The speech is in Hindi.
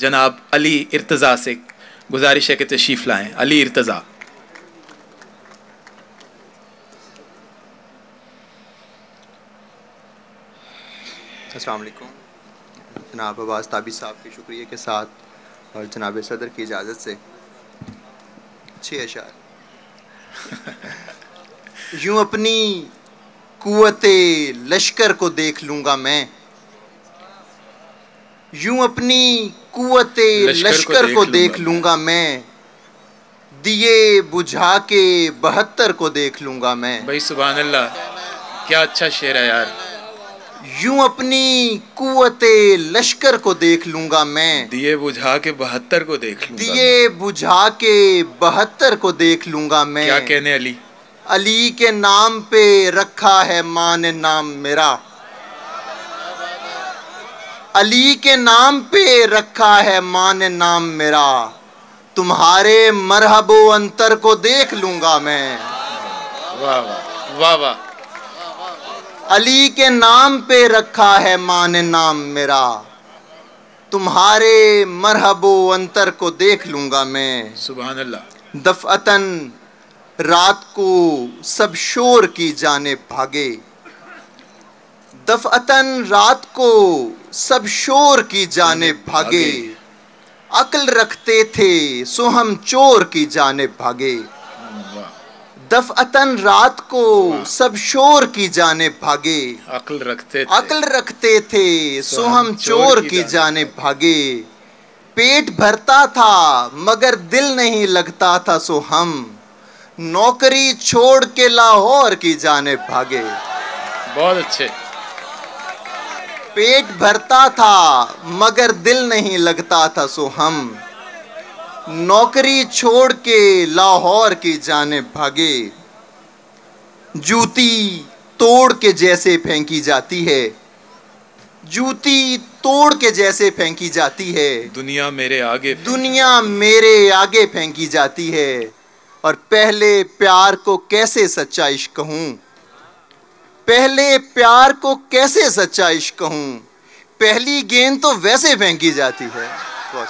जनाब अली इर्तज़ा से गुजारिश है कि तशरीफ़ लाएँ। अली इर्तज़ा। अस्सलाम वालेकुम। जनाब अब्बास ताबी साहब के शुक्रिया के साथ और जनाब सदर की इजाज़त से 6 अशार। यूँ अपनी कुव्वते लश्कर को देख लूँगा मैं, यूँ अपनी कुव्वते लश्कर को देख लूँगा मैं, दिए बुझा के 72 को देख लूँगा मैं। भाई सुभान अल्लाह, क्या अच्छा शेर है यार। यूँ अपनी कुव्वते लश्कर को देख लूँगा मैं, दिए बुझा के 72 को देख लूँगा। दिए बुझा के 72 को देख लूँगा मैं। क्या कहने अली? अली के नाम पे रखा है माँ ने नाम मेरा, अली के नाम पे रखा है माँ ने नाम मेरा, तुम्हारे मरहबो अंतर को देख लूँगा मैं। वाह वाह वाह वाह। अली के नाम पे रखा है माँ ने नाम मेरा, तुम्हारे मरहबो अंतर को देख लूँगा मैं। सुभान अल्लाह। दफ़अतन रात को सब शोर की जाने भागे, दफ़अतन रात को सब शोर की जाने भागे, अक्ल रखते थे सो हम चोर की जाने भागे। दफ़अतन रात को सब शोर की जाने भागे, अक्ल रखते थे सो हम चोर की जाने भागे। पेट भरता था मगर दिल नहीं लगता था सो हम नौकरी छोड़ के लाहौर की जाने भागे। बहुत अच्छे। पेट भरता था मगर दिल नहीं लगता था सो हम नौकरी छोड़ के लाहौर की जाने भागे। जूती तोड़ के जैसे फेंकी जाती है, जूती तोड़ के जैसे फेंकी जाती है, दुनिया मेरे आगे, दुनिया मेरे आगे फेंकी जाती है। और पहले प्यार को कैसे सच्चा इश्क कहूँ, पहले प्यार को कैसे सच्चा इश्क कहूँ, पहली गेंद तो वैसे फेंकी जाती है। बहुत